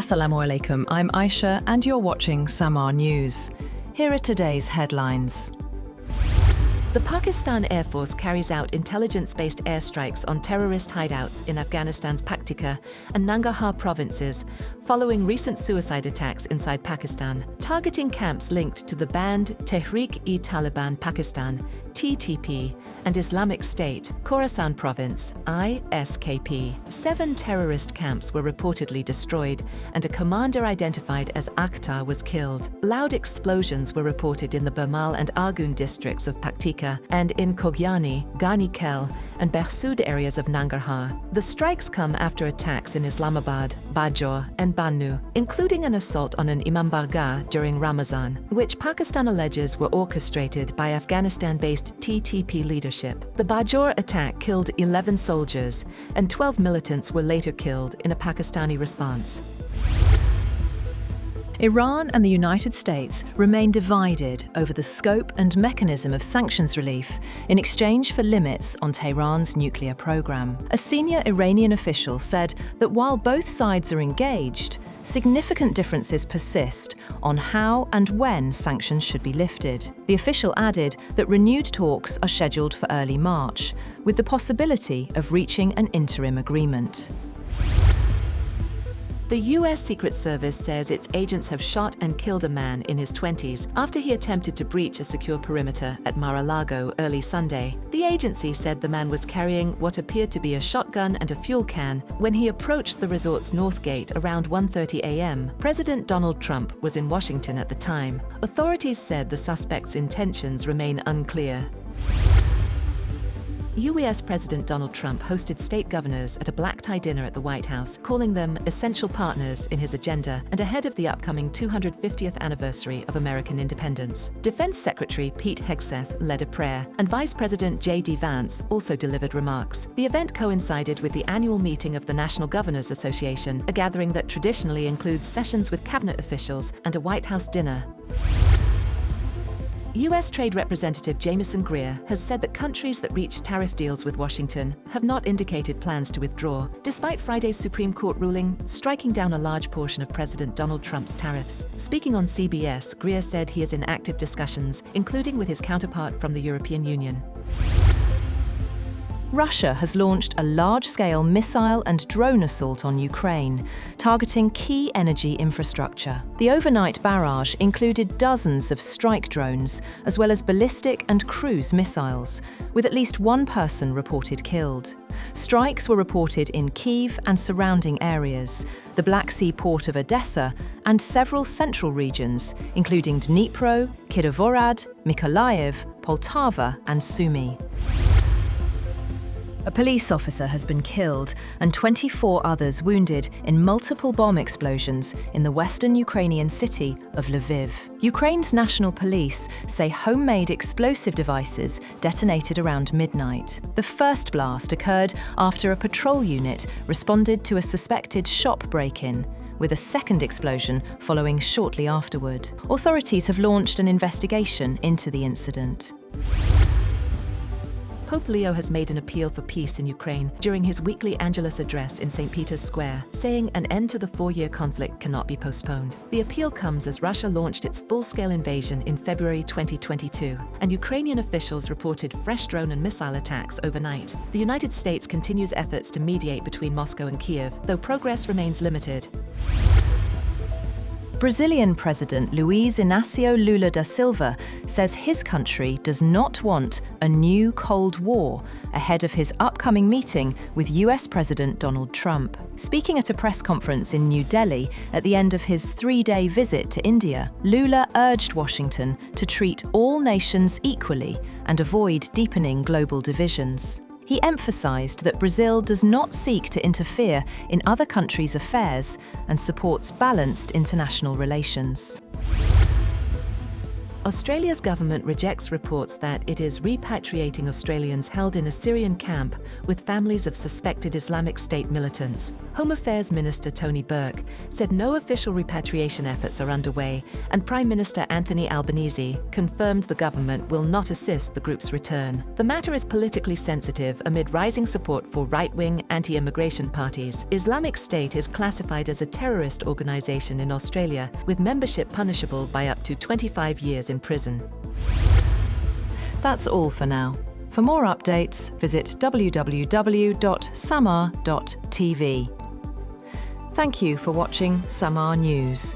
Assalamu alaikum, I'm Aisha and you're watching Samaa News. Here are today's headlines. The Pakistan Air Force carries out intelligence-based airstrikes on terrorist hideouts in Afghanistan's Paktika and Nangarhar provinces, following recent suicide attacks inside Pakistan, targeting camps linked to the banned Tehreek-e-Taliban Pakistan, TTP, and Islamic State, Khorasan Province, ISKP. 7 terrorist camps were reportedly destroyed, and a commander identified as Akhtar was killed. Loud explosions were reported in the Bamal and Argun districts of Paktika and in Kogyani, Ghani-Kel, and Bajaur areas of Nangarhar. The strikes come after attacks in Islamabad, Bajaur, and Bannu, including an assault on an imambargah during Ramadan, which Pakistan alleges were orchestrated by Afghanistan-based TTP leadership. The Bajaur attack killed 11 soldiers, and 12 militants were later killed in a Pakistani response. Iran and the United States remain divided over the scope and mechanism of sanctions relief in exchange for limits on Tehran's nuclear program. A senior Iranian official said that while both sides are engaged, significant differences persist on how and when sanctions should be lifted. The official added that renewed talks are scheduled for early March, with the possibility of reaching an interim agreement. The U.S. Secret Service says its agents have shot and killed a man in his 20s after he attempted to breach a secure perimeter at Mar-A-Lago early Sunday. The agency said the man was carrying what appeared to be a shotgun and a fuel can when he approached the resort's north gate around 1:30 a.m. President Donald Trump was in Washington at the time. Authorities said the suspect's intentions remain unclear. U.S. President Donald Trump hosted state governors at a black-tie dinner at the White House, calling them essential partners in his agenda and ahead of the upcoming 250th anniversary of American independence. Defense Secretary Pete Hegseth led a prayer, and Vice President J.D. Vance also delivered remarks. The event coincided with the annual meeting of the National Governors Association, a gathering that traditionally includes sessions with cabinet officials and a White House dinner. U.S. Trade Representative Jamieson Greer has said that countries that reach tariff deals with Washington have not indicated plans to withdraw, despite Friday's Supreme Court ruling striking down a large portion of President Donald Trump's tariffs. Speaking on CBS, Greer said he is in active discussions, including with his counterpart from the European Union. Russia has launched a large-scale missile and drone assault on Ukraine, targeting key energy infrastructure. The overnight barrage included dozens of strike drones, as well as ballistic and cruise missiles, with at least one person reported killed. Strikes were reported in Kyiv and surrounding areas, the Black Sea port of Odessa, and several central regions, including Dnipro, Kirovohrad, Mykolaiv, Poltava, and Sumy. A police officer has been killed and 24 others wounded in multiple bomb explosions in the western Ukrainian city of Lviv. Ukraine's national police say homemade explosive devices detonated around midnight. The first blast occurred after a patrol unit responded to a suspected shop break-in, with a second explosion following shortly afterward. Authorities have launched an investigation into the incident. Pope Leo has made an appeal for peace in Ukraine during his weekly Angelus address in St. Peter's Square, saying an end to the 4-year conflict cannot be postponed. The appeal comes as Russia launched its full-scale invasion in February 2022, and Ukrainian officials reported fresh drone and missile attacks overnight. The United States continues efforts to mediate between Moscow and Kiev, though progress remains limited. Brazilian President Luiz Inácio Lula da Silva says his country does not want a new Cold War ahead of his upcoming meeting with US President Donald Trump. Speaking at a press conference in New Delhi at the end of his 3-day visit to India, Lula urged Washington to treat all nations equally and avoid deepening global divisions. He emphasized that Brazil does not seek to interfere in other countries' affairs and supports balanced international relations. Australia's government rejects reports that it is repatriating Australians held in a Syrian camp with families of suspected Islamic State militants. Home Affairs Minister Tony Burke said no official repatriation efforts are underway, and Prime Minister Anthony Albanese confirmed the government will not assist the group's return. The matter is politically sensitive amid rising support for right-wing, anti-immigration parties. Islamic State is classified as a terrorist organisation in Australia, with membership punishable by up to 25 years in prison. That's all for now. For more updates, visit www.samaa.tv. Thank you for watching Samaa News.